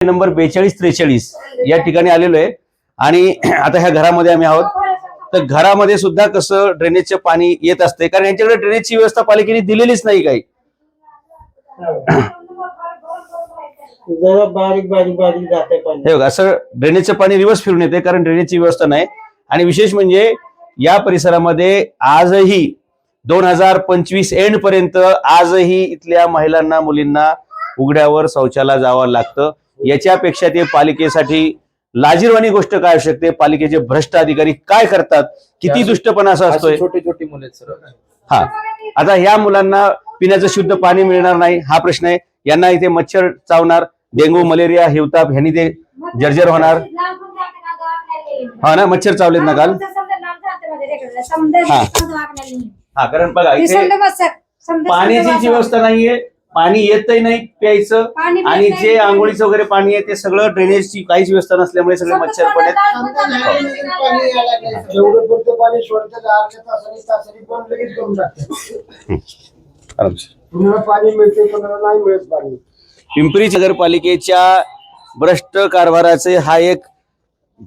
Number 42-43 या ठिकाणी आलेलो आहे आणि आता ह्या घरामध्ये आम्ही आहोत. तर घरामध्ये सुद्धा कसं ड्रेनेजचे पाणी येत असते, कारण यांच्याकडे ड्रेनेजची व्यवस्था पालिकेने दिलेलीच नाही काही. बारीक बारीक बारीक जाते पाणी. हे बघा, असं ड्रेनेजचं पाणी रिव्हर्स फिरून येते, कारण ड्रेनेजची व्यवस्था नाही. आणि विशेष म्हणजे या परिसरामध्ये आजही 2025 एंड पर्यंत आजही इथल्या महिलांना मुलींना उघड्यावर शौचाला जावं लागतं. याच्यापेक्षा ते पालिकेसाठी लाजिरवाणी गोष्ट काय असू शकते? पालिकेचे भ्रष्ट अधिकारी काय करतात, किती दुष्टपणा असा असतोय. छोटे छोटे मुले सर. हा, आता ह्या मुलांना पिण्याचं शुद्ध पाणी मिळणार नाही हा प्रश्न आहे. यांना इथे मच्छर चावणार, डेंग्यू मलेरिया हिवताप ह्यांनी ते जर्जर होणार. हा ना, मच्छर चावलेत ना काल. हा, कारण बघा इथे पाण्याची व्यवस्था नाहीये, पाणी येतही नाही प्यायचं, आणि जे आंघोळीचं वगैरे पाणी आहे ते सगळं ड्रेनेजची काहीच व्यवस्था नसल्यामुळे सगळे मच्छर पण आहेत. पिंपरी नगरपालिकेच्या भ्रष्ट कारभाराचे हा एक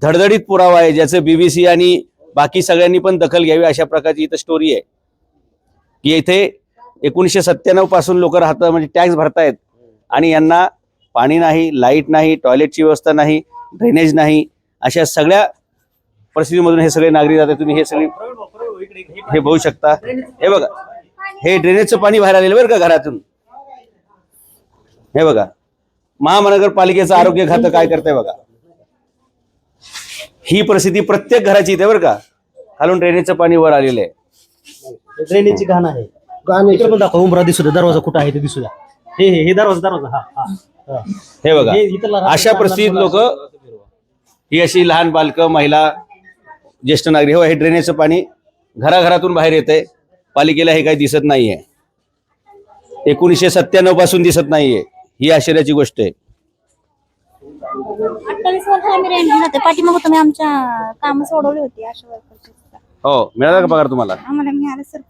धडधडीत पुरावा आहे, ज्याचं बीबीसी आणि बाकी सगळ्यांनी पण दखल घ्यावी अशा प्रकारची इथं स्टोरी आहे. की इथे 1997 पासून लोक राहतात, म्हणजे टॅक्स भरतायत, आणि यांना पाणी नाही, लाईट नाही, टॉयलेटची व्यवस्था नाही, ड्रेनेज नाही, अशा सगळ्या परिस्थितीमधून हे सगळे नागरिक जातात. तुम्ही हे सगळे हे बघू शकता. हे बघा, हे ड्रेनेजचं पाणी बाहेर आलेलं बरं का घरातून. हे बघा, महानगरपालिकेचं आरोग्य खातं काय करतंय बघा. ही परिस्थिती प्रत्येक घराची इथे बरं का. खालून ड्रेनेजचं पाणी वर आलेलं आहे. ड्रेनेजची घाण आहे. इकडे पण दाखव, उमरा दिसू द्या, दरवाजा कुठं आहे ते दिसू द्या. हे दरवाजा हा. हे बघा, अशा परिस्थितीत लोक, ही अशी लहान बालकं, महिला, ज्येष्ठ नागरिक, हे ड्रेनेजचं पाणी घराघरातून बाहेर येतंय. पालिकेला हे काही दिसत नाहीये. 1997 पासून दिसत नाहीये. ही आश्चर्याची गोष्ट आहे. 28 वर्ष आम्ही रेंटने राहते. पाठीमागं तुम्ही आमच्या काम सोडवली होती आशा वर्करची. हो, मिळाला का पगार तुम्हाला? आम्हाला मिळालं सर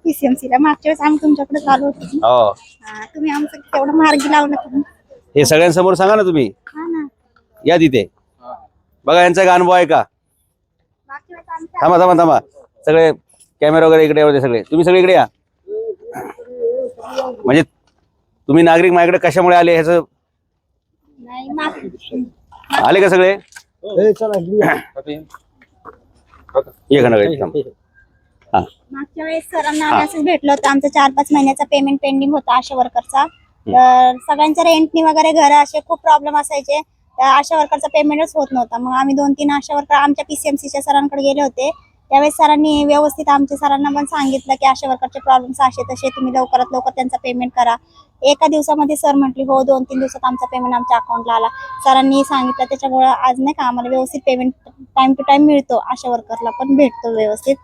पीसीएमसीला. मागच्या वेळेस आम्ही तुमच्याकडे आलो होतो. हो, तुम्ही आमचं तेवढं मार्गी लावलं तुम्ही. हे सगळ्यांसमोर सांगा ना तुम्ही. हा ना, या तिथे बघा, यांचा एक अनुभव आहे का? मागच्या वेळेस आमच्या थांबा, सगळे कॅमेरा वगैरे इकडे होते, सगळे तुम्ही सगळे इकडे या. म्हणजे तुम्ही नागरिक माझ्याकडे कशामुळे आले ह्याचं नाही आले का सगळे? मागच्या वेळेस सरांना आम्ही असंच भेटलो होतो. आमचं 4-5 महिन्याचा पेमेंट पेंडिंग होता आशा वर्करचा. तर सगळ्यांच्या रेंटनी वगैरे घर असे खूप प्रॉब्लेम असायचे. तर आशा वर्करचा पेमेंटच होत नव्हता. मग आम्ही 2-3 आशा वर्कर आमच्या पीसीएमसीच्या सरांकडे गेले होते. त्यावेळेस सरांनी व्यवस्थित आमच्या सरांना पण सांगितलं की आशा वर्करचे प्रॉब्लेम्स असे तसे, तुम्ही लवकरात लवकर त्यांचा पेमेंट करा. एका दिवसामध्ये सर म्हटले हो, 2-3 दिवसात आमचा पेमेंट आमच्या अकाउंटला आला. सरांनी सांगितलं, त्याच्यामुळे आज नाही का आम्हाला व्यवस्थित पेमेंट टाइम टू टाइम मिळतो. आशा वर्करला पण भेटतो व्यवस्थित.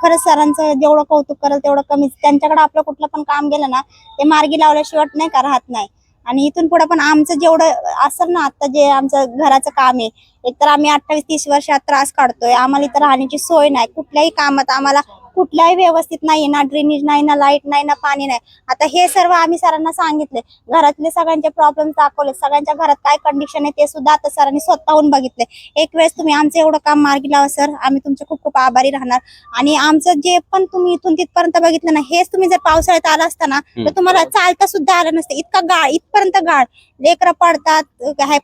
खरंच सरांचं जेवढं कौतुक करेल तेवढं कमीच. त्यांच्याकडे आपलं कुठलं पण काम गेलं ना, ते मार्गी लावल्याशिवाय नाही का राहत नाही. आणि इथून पुढे पण आमचं जेवढं असेल ना, आता जे आमचं घराचं काम आहे, एकतर आम्ही 28-30 वर्षात त्रास काढतोय. आम्हाला इथं राहण्याची सोय नाही, कुठल्याही कामात आम्हाला कुठल्याही व्यवस्थित नाही, ना ड्रेनेज नाही, ना लाईट नाही, ना पाणी नाही. आता हे सर्व आम्ही सरांना सांगितले. घरातले सगळ्यांचे प्रॉब्लेम दाखवले. सगळ्यांच्या घरात काय कंडिशन आहे ते सुद्धा आता सरांनी स्वतःहून बघितले. एक वेळेस तुम्ही आमचं एवढं काम मार्गी लावा सर, आम्ही तुमचे खूप खूप आभारी राहणार. आणि आमचं जे पण तुम्ही इथून तिथपर्यंत बघितलं ना, हेच तुम्ही जर पावसाळ्यात आला असता ना, तर तुम्हाला चालता सुद्धा आलं नसतं. इतका गाळ, इथपर्यंत गाळ, लेकरं पडतात,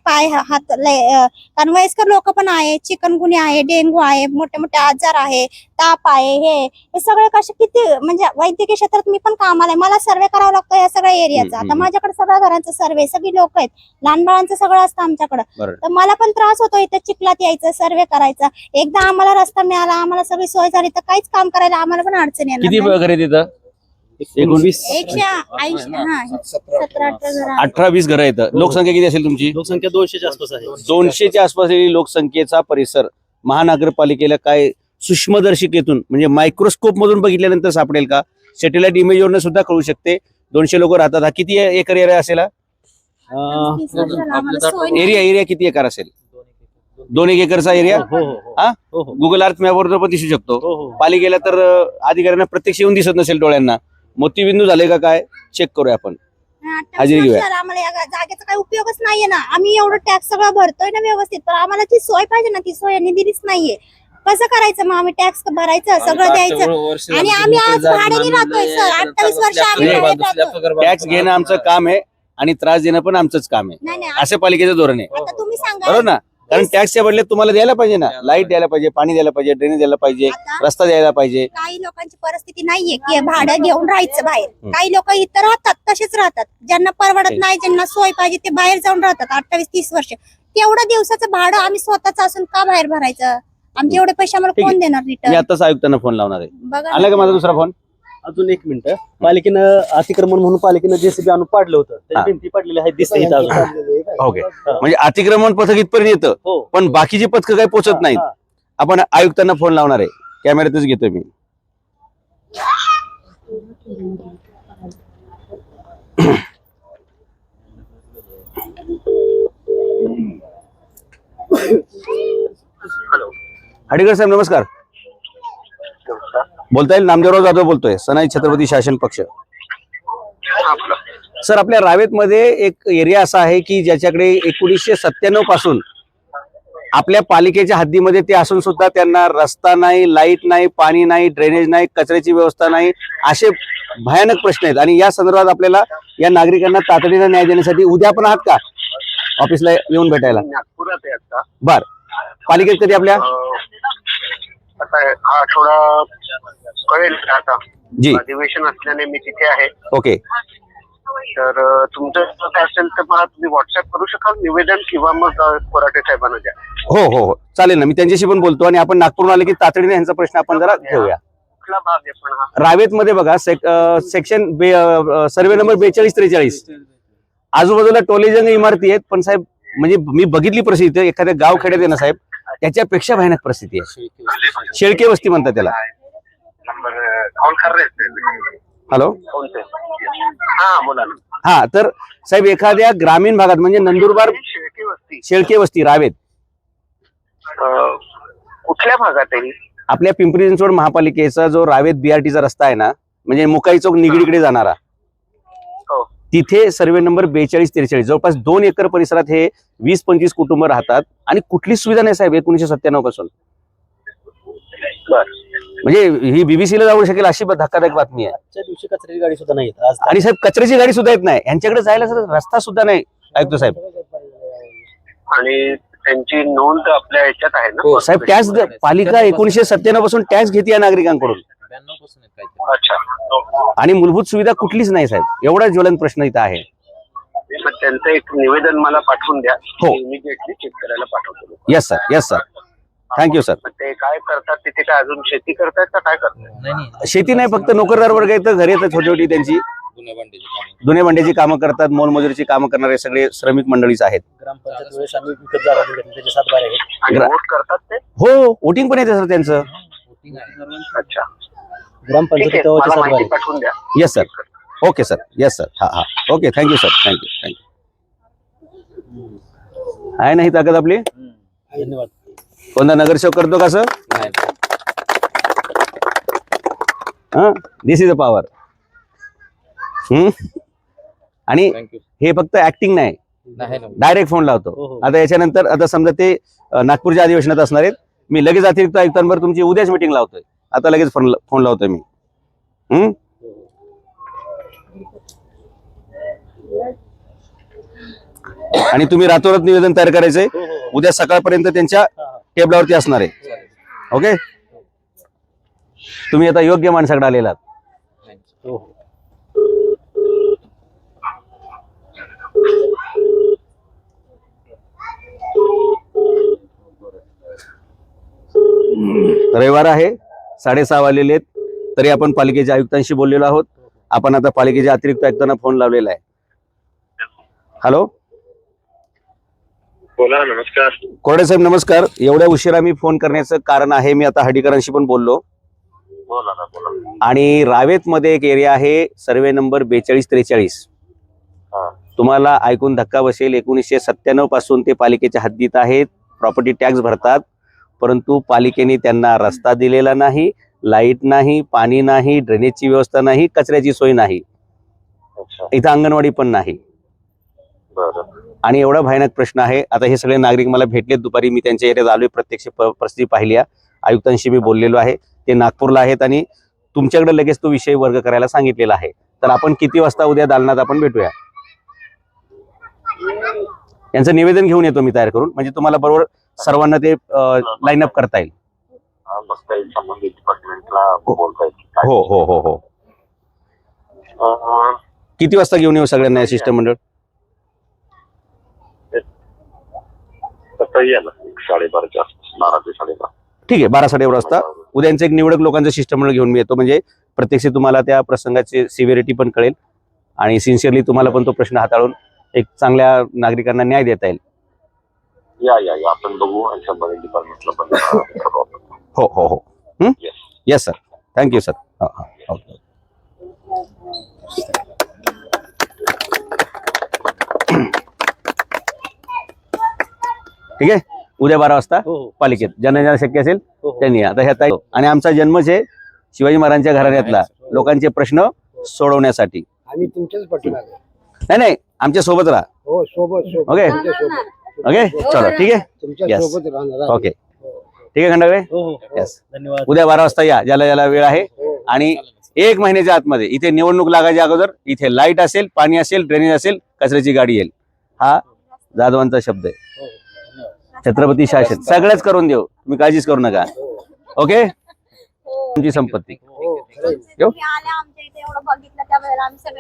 पाय हात, कारण वयस्कर लोक पण आहे, चिकनगुन्या आहे, डेंग्यू आहे, मोठे मोठे आजार आहे, ताप आहे, हे सगळे कसे किती, म्हणजे वैद्यकीय क्षेत्रात मी पण कामाला आहे. मला सर्वे करावा लागतो या सगळ्या एरियाचा. आता माझ्याकडे सगळ्या घरांचा सर्वे, सगळी लोक आहेत, लहान बाळांचं सगळं असतं आमच्याकडे. तर मला पण त्रास होतो इथं चिखलात यायचं, सर्वे करायचा. एकदा आम्हाला रस्ता मिळाला, आम्हाला सगळी सोय झाली, तर काहीच काम करायला आम्हाला पण अडचण येणार. किती घरे तिथं? 18-20 घरं आहेत. लोकसंख्या किती असेल तुमची? लोकसंख्या 200च्या आसपास आहे. 200च्या आसपास लोकसंख्येचा परिसर महानगरपालिकेला काय सूक्ष्मदर्शिकेतून, म्हणजे मायक्रोस्कोप मधून बघितल्यानंतर सापडेल का? सॅटेलाइट इमेजवरनं सुद्धा कळू शकते. 200 लोक राहतात. हा किती एकर एरिया असेल? एरिया किती एकर असेल? 2 एकरचा एरिया. गुगल अर्थ मॅपवर पण दिसू शकतो. पालिकेला तर अधिकाऱ्यांना प्रत्यक्ष येऊन दिसत नसेल डोळ्यांना. मोतीबिंदू झाले का काय चेक करूया आपण. हजेरी घेऊया. आम्हाला या जागेचा काही उपयोगच नाहीये ना. आम्ही एवढं टॅक्स सगळं भरतोय ना व्यवस्थित, पण आम्हाला ती सोय पाहिजे ना. ती सोय यांनी दिलीच नाहीये. कसं करायचं मग? आम्ही टॅक्स भरायचं, सगळं द्यायचं, आणि आम्ही आज भाड्याने राहतोय सर. 28 वर्ष आम्ही भाड्याने राहतोय. टॅक्स घेणं आमचं काम आहे आणि त्रास देणं पण आमचंच काम आहे, नाही नाही, असं पालिकेचं धोरण आहे. आता तुम्ही सांगा. बरोबर ना? कारण टॅक्सच्या बदल्यात तुम्हाला द्यायला पाहिजे ना. लाईट द्यायला पाहिजे, पाणी द्यायला पाहिजे, ड्रेनेज द्यायला पाहिजे, आता रस्ता द्यायला पाहिजे. काही लोकांची परिस्थिती नाहीये की भाडं घेऊन राहायचं बाहेर. काही लोक इथं राहतात, तसेच राहतात. ज्यांना परवडत नाही, ज्यांना सोय पाहिजे, ते बाहेर जाऊन राहतात 28-30 वर्ष. तेवढं दिवसाचं भाडं आम्ही स्वतःच असून का बाहेर भरायचं? आमचे एवढे पैसे आम्हाला ठीक कोण आहे. देणार मी रिटर्न? आताच आयुक्तांना फोन लावणार आहे. बघा आला का माझा दुसरा फोन? अजून 1 मिनिट. पालिकेनं अतिक्रमण म्हणून पालिकेनं जेसीबी आणून पाडलं होतं. त्याची हा. भिंती पडलेली आहे, दिसते इथं अजून. ओके, म्हणजे अतिक्रमण पथक इथपर्यंत येतं, हो. पण बाकीची पथकं काही पोहोचत नाहीत. हा. आपण आयुक्तांना फोन लावणार आहे. कॅमेऱ्यातच घेतोय मी. हडीकर साहेब नमस्कार. बोलता येईल? नामदेवराव जाधव बोलतोय, सनाई छत्रपती शासन पक्ष. सर, आपल्या रावेतमध्ये एक एरिया असा आहे की ज्याच्याकडे 1997 पासून आपल्या पालिकेच्या हद्दीमध्ये ते असून सुद्धा त्यांना रस्ता नाही, लाईट नाही, पाणी नाही, ड्रेनेज नाही, कचऱ्याची व्यवस्था नाही, असे भयानक प्रश्न आहेत. आणि या संदर्भात आपल्याला या नागरिकांना तातडीने न्याय देण्यासाठी उद्या पण आहात का ऑफिसला येऊन भेटायला? नागपुरात आहे आता. बर, पालिकेत कधी आपल्या? आता हा आठवडा कळेल का आता? जी, अधिवेशन असल्याने मी तिथे आहे. ओके. तर तुमचं काय असेल तर मला तुम्ही व्हॉट्सअप करू शकाल निवेदन, किंवा मग कोराटे साहेबांना द्या. हो हो हो, चालेल ना. मी त्यांच्याशी पण बोलतो आणि आपण नागपूरहून आले की तातडीने यांचा प्रश्न आपण जरा घेऊया. कुठला भाग आहे पण हा? रावेत मध्ये बघा, सेक्शन सर्वे नंबर 42-43. आजूबाजूला टोलेजंग इमारती आहेत, पण साहेब म्हणजे मी बघितली परिस्थिती एखाद्या गाव खेड्यात आहे ना साहेब, त्याच्यापेक्षा भयानक परिस्थिती आहे. शेळके वस्ती म्हणतात त्याला. नंबर कॉल कर रहे थे. हॅलो, कोणते? हा बोला ना. हा, तर साहेब एखाद्या ग्रामीण भागात म्हणजे नंदुरबार शेळके वस्ती. शेळके वस्ती रावेत, कुठल्या भागात आहे? आपल्या पिंपरी चिंचवड महापालिकेचा जो रावेत BRTचा रस्ता आहे ना, म्हणजे मुकाई चौक निगडीकडे जाणारा, हो. तिथे सर्वे नंबर 42-43, जवळपास 2 एकर परिसरात हे 20-25 कुटुंब राहतात आणि कुठलीच सुविधा नाही साहेब 1997 पासून. बर. म्हणजे ही बीबीसीला जाऊ शकेल अशी धक्कादायक बातमी आहे. आजच्या दिवशी कचऱ्याची गाडी सुद्धा नाही येत. आज आणि साहेब कचऱ्याची गाडी सुद्धा येत नाही, यांच्याकडे जायला रस्ता सुद्धा नाही. ऐकतो साहेब. आणि त्यांची नोंद आपल्या ह्याच्यात आहे ना? हो साहेब, टॅक्स पालिका 1997 पासून टॅक्स घेते या नागरिकांकडून. अच्छा. आणि मूलभूत सुविधा कुठलीच नाही साहेब. एवढा ज्वलंत प्रश्न इथं आहे. मग त्यांचं एक निवेदन मला पाठवून द्या. हो. इमिडिएटली चेक करायला पाठवतो. Yes sir, yes sir, thank you sir. मग ते काय करतात तिथे? काय अजून शेती करतात का काय करतात? शेती नाही, फक्त नोकरदार वर्ग येतं, घरी येतात छोटी छोटी त्यांची जुने भांड्याची कामं करतात, मोलमजुरीची कामं करणारे सगळे श्रमिक मंडळीच आहेत. ग्रामपंचायत वेळेस आम्ही विकत जागा घेतली, त्याचे 7 बारे आहेत. आणि वोट करतात ते? हो, वोटिंग पण येते सर त्यांचं. अच्छा. ठीक ग्रामपंचायत आहे, मला माहिती पाठवून द्या. Yes sir, okay sir, yes sir, हा हा, ओके, थँक्यू सर, थँक्यू. आहे नाही ताकद आपली? धन्यवाद. कोणता नगरसेवक करतो का सर? हा, दिस इज द पॉवर. आणि हे फक्त ऍक्टिंग नाही, डायरेक्ट फोन लावतो. हो, हो. आता याच्यानंतर आता समजा ते नागपूरच्या अधिवेशनात असणार आहेत, मी लगेच अतिरिक्त आयुक्तांवर तुमची उद्याच मिटिंग लावतोय. आता लगेच फोन लावतोय मी. आणि तुम्ही रातोरात निवेदन तयार करायचंय. उद्या सकाळपर्यंत त्यांच्या टेबलावरती असणार आहे. ओके, तुम्ही आता योग्य माणसाकडे आलेला आहात. हो. रविवार आहे, 6:30 वाजलेले आहेत, तरी आपण पालिकेच्या आयुक्तांशी बोललेलो आहोत. आपण आता पालिकेच्या अतिरिक्त आयुक्तांना फोन लावलेला आहे. हॅलो, बोला. नमस्कार. कोरडे साहेब नमस्कार. एवढ्या उशिरा मी फोन करण्याचं कारण आहे, मी आता हडीकरांशी पण बोललो. बोला ना, बोला. आणि रावेत मध्ये एक एरिया आहे सर्वे नंबर 42-43. तुम्हाला ऐकून धक्का बसेल, 1997 पासून ते पालिकेच्या हद्दीत आहेत, प्रॉपर्टी टॅक्स भरतात, परंतु पालिकेने त्यांना रस्ता दिलेला नाही, लाईट नाही, पाणी नाही, ड्रेनेजची व्यवस्था नाही, कचऱ्याची सोय नाही. अच्छा. इथं अंगणवाडी पण नाही. बरं. आणि एवढा भयानक प्रश्न आहे. आता हे सगळे नागरिक मला भेटलेत दुपारी, मी त्यांच्या एरियात आलोय, प्रत्यक्ष परिस्थिती पाहिली आहे. आयुक्तांशी मी बोललेलो आहे, ते नागपूरला आहेत आणि तुमच्याकडे लगेच तो विषय वर्ग करायला सांगितलेला आहे. तर आपण किती वाजता उद्या दालनात आपण भेटूया. यांचं निवेदन घेऊन येतो मी तयार करून, म्हणजे तुम्हाला बरोबर सर्वांना ते लाईन अप करता येईल. बघता येईल, संबंधित डिपार्टमेंटला बोलता येईल. हो हो हो हो. किती वाजता घेऊन येऊ सगळ्यांना या शिष्टमंडळ? तसं या ना 12:30च्या आसपास, 12 ते 12:30. ठीक आहे, 12-12:30 वाजता उद्यांचं एक निवडक लोकांचं शिष्टमंडळ घेऊन मी येतो, म्हणजे प्रत्यक्ष तुम्हाला त्या प्रसंगाची सिव्हिरिटी पण कळेल आणि सिन्सिअरली तुम्हाला पण तो प्रश्न हाताळून एक चांगल्या नागरिकांना न्याय देता येईल. या आपण बघू आणि संबंधित डिपार्टमेंटला पण करू आपण. हो हो हो. Yes sir, thank you sir. Okay. ठीक आहे, उद्या 12 वाजता हो हो पालिकेत ज्यांना ज्यांना शक्य असेल हो, हो. त्यांनी. आता ह्या ताई आणि आमचा जन्मच आहे शिवाजी महाराजांच्या घराण्यातला लोकांचे प्रश्न सोडवण्यासाठी. आम्ही तुमच्याच पाठीमागे. नाही नाही, आमच्या सोबत राहा. हो, सोबत ओके ओके, चलो ठीक आहे. तुमच्या Yes. सोबत राहणार. ओके, ठीक आहे खंडागळे. हो हो Yes. धन्यवाद. उद्या 12 वाजता या, ज्याला ज्याला वेळ आहे. आणि 1 महिन्याच्या आतमध्ये इथे निवडणूक लागायच्या अगोदर इथे लाईट असेल, पाणी असेल, ड्रेनेज असेल, कचऱ्याची गाडी येईल. हा जाधवांचा शब्द आहे. हो, धन्यवाद. छत्रपती शासन सगळंच करून देऊ, तुम्ही काळजीच करू नका. ओके, तुमची संपत्ती. हो, खरंय. येऊ? तुम्ही आल्या आमच्या इथे एवढं बघितलं त्यावेळेला आम्ही सगळे